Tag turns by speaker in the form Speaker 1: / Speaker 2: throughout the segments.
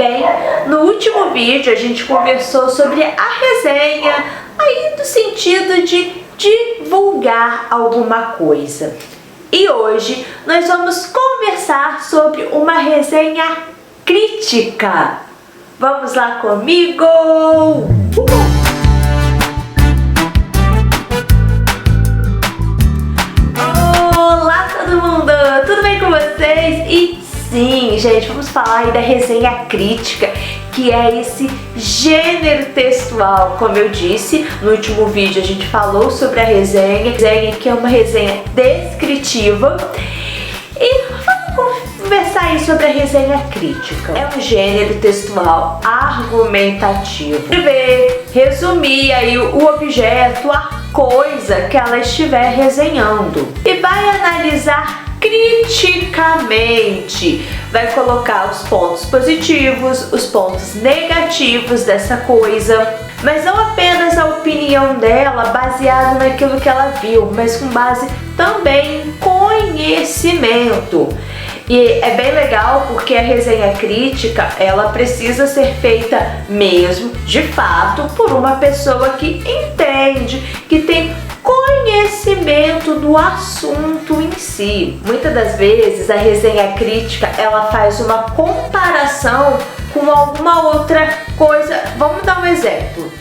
Speaker 1: Bem, no último vídeo a gente conversou sobre a resenha, aí no sentido de divulgar alguma coisa. E hoje nós vamos conversar sobre uma resenha crítica. Vamos lá comigo! Olá todo mundo! Tudo bem com vocês? E sim, gente, vamos falar aí da resenha crítica, que é esse gênero textual. Como eu disse, no último vídeo a gente falou sobre a resenha que é uma resenha descritiva. E vamos conversar aí sobre a resenha crítica. É um gênero textual argumentativo. Escrever, resumir aí o objeto, a coisa que ela estiver resenhando. E vai analisar criticamente, vai colocar os pontos positivos, os pontos negativos dessa coisa, mas não apenas a opinião dela baseada naquilo que ela viu, mas com base também em conhecimento. E é bem legal porque a resenha crítica, ela precisa ser feita mesmo, de fato, por uma pessoa que entende, que tem conhecimento do assunto em si. Muitas das vezes a resenha crítica, ela faz uma comparação com alguma outra coisa. Vamos dar um exemplo.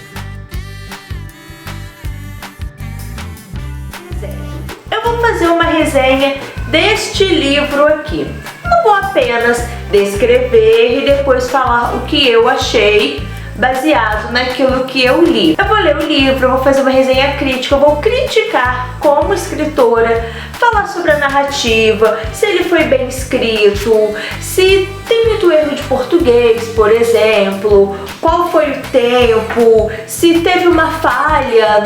Speaker 1: Eu vou fazer uma resenha deste livro aqui. Não vou apenas descrever e depois falar o que eu achei baseado naquilo que eu li. Eu vou ler o livro, eu vou fazer uma resenha crítica, eu vou criticar como escritora, falar sobre a narrativa, se ele foi bem escrito, se tem muito erro de português, por exemplo, qual foi o tempo, se teve uma falha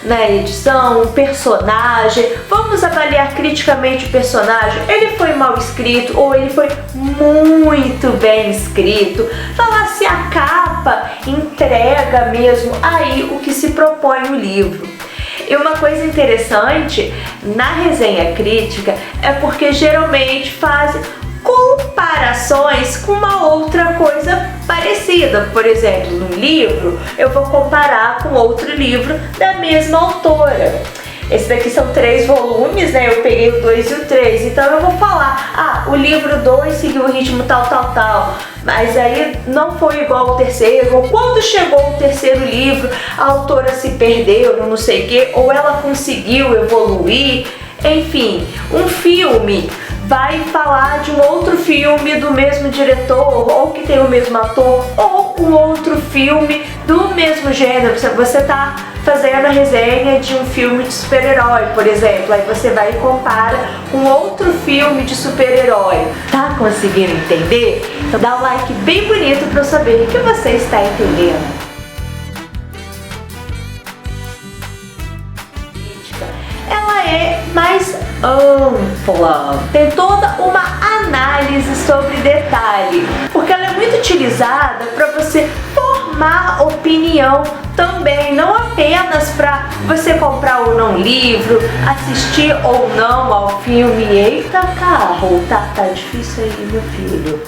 Speaker 1: na edição, um personagem. Vamos avaliar criticamente o personagem, ele foi mal escrito ou ele foi muito bem escrito, falar se a capa entrega mesmo aí o que se propõe o livro. E uma coisa interessante na resenha crítica é porque geralmente fazem comparações com uma outra coisa parecida. Por exemplo, num livro eu vou comparar com outro livro da mesma autora. Esse daqui são 3 volumes, né? Eu peguei o 2 e o 3. Então eu vou falar, o livro 2 seguiu o ritmo tal. Mas aí não foi igual ao terceiro. Ou quando chegou o terceiro livro, a autora se perdeu, não sei o quê. Ou ela conseguiu evoluir. Enfim, um filme vai falar de um outro filme do mesmo diretor, ou que tem o mesmo ator, ou um outro filme do mesmo gênero. Você está fazendo a resenha de um filme de super-herói, por exemplo, aí você vai e compara com outro filme de super-herói. Tá conseguindo entender? Então dá um like bem bonito para eu saber que você está entendendo. Ela é mais ampla, tem toda uma análise sobre detalhe, porque ela é muito utilizada para você formar opinião também, não apenas para você comprar ou não livro, assistir ou não ao filme. Eita carro, tá difícil aí, meu filho.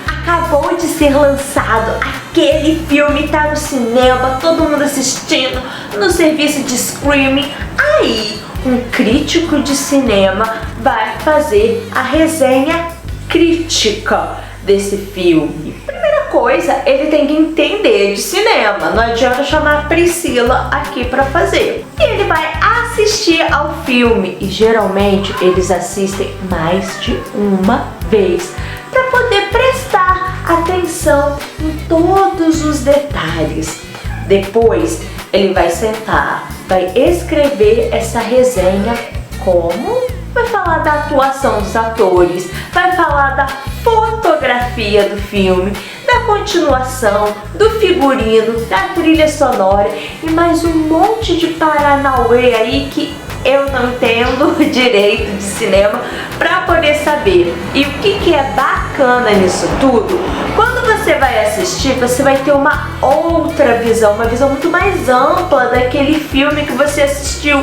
Speaker 1: Acabou de ser lançado, aquele filme tá no cinema, todo mundo assistindo, no serviço de streaming. Aí, um crítico de cinema vai fazer a resenha crítica desse filme. Primeira coisa, ele tem que entender de cinema, não adianta chamar a Priscila aqui pra fazer. E ele vai assistir ao filme, e geralmente eles assistem mais de uma vez, para poder prestar atenção em todos os detalhes. Depois ele vai sentar, vai escrever essa resenha, como vai falar da atuação dos atores, vai falar da fotografia do filme, da continuação, do figurino, da trilha sonora e mais um monte de paranauê aí que eu não entendo direito de cinema para poder saber. E o que é bacana nisso tudo? Quando você você vai assistir, você vai ter uma outra visão, uma visão muito mais ampla daquele filme que você assistiu.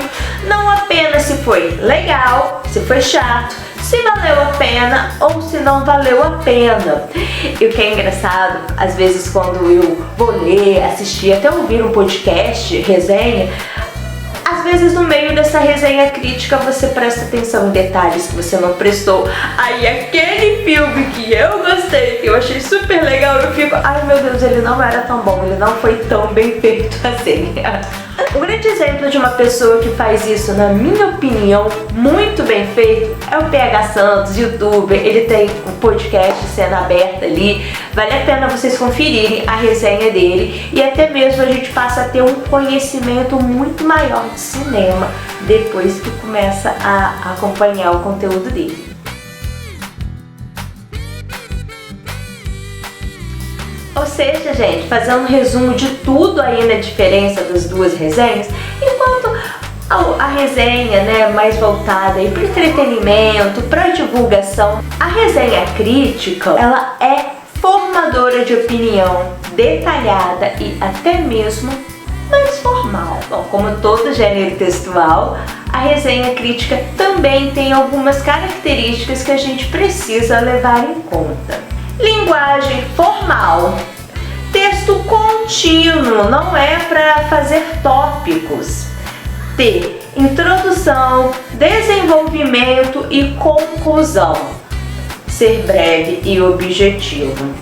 Speaker 1: Não apenas se foi legal, se foi chato, se valeu a pena ou se não valeu a pena. E o que é engraçado, às vezes quando eu vou ler, assistir, até ouvir um podcast, resenha, às vezes no meio dessa resenha crítica você presta atenção em detalhes que você não prestou. Aí aquele filme que eu gostei, que eu achei super legal, eu fico, ai meu Deus, ele não era tão bom, ele não foi tão bem feito assim. Um grande exemplo de uma pessoa que faz isso, na minha opinião, muito bem feito, é o PH Santos, youtuber. Ele tem um podcast Cena Aberta ali, vale a pena vocês conferirem a resenha dele e até mesmo a gente passa a ter um conhecimento muito maior de cinema depois que começa a acompanhar o conteúdo dele. Ou seja, gente, fazendo um resumo de tudo aí na diferença das duas resenhas, enquanto a resenha, né, mais voltada aí para entretenimento, para divulgação, a resenha crítica, ela é formadora de opinião, detalhada e até mesmo mais formal. Bom, como todo gênero textual, a resenha crítica também tem algumas características que a gente precisa levar em conta. Linguagem formal, texto contínuo, não é para fazer tópicos. Ter introdução, desenvolvimento e conclusão. Ser breve e objetivo.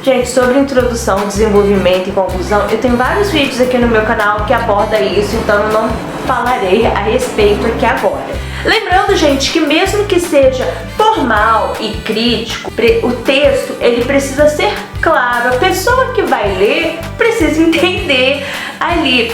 Speaker 1: Gente, sobre introdução, desenvolvimento e conclusão, eu tenho vários vídeos aqui no meu canal que abordam isso, então eu não falarei a respeito aqui agora. Lembrando, gente, que mesmo que seja formal e crítico, o texto ele precisa ser claro. A pessoa que vai ler precisa entender ali.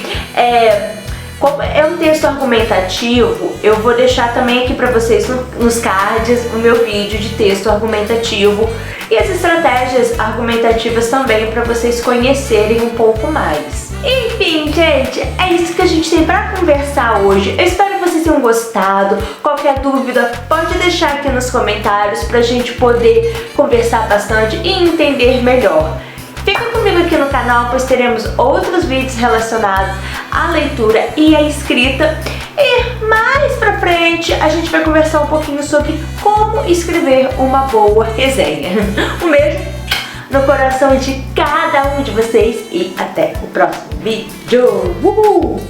Speaker 1: Como é um texto argumentativo, eu vou deixar também aqui para vocês nos cards o meu vídeo de texto argumentativo e as estratégias argumentativas também para vocês conhecerem um pouco mais. Enfim, gente, é isso que a gente tem para conversar hoje. Eu espero que vocês tenham gostado. Qualquer dúvida, pode deixar aqui nos comentários para a gente poder conversar bastante e entender melhor. Fica comigo aqui no canal, pois teremos outros vídeos relacionados à leitura e à escrita. E mais pra frente a gente vai conversar um pouquinho sobre como escrever uma boa resenha. Um beijo no coração de cada um de vocês e até o próximo vídeo. Uhul!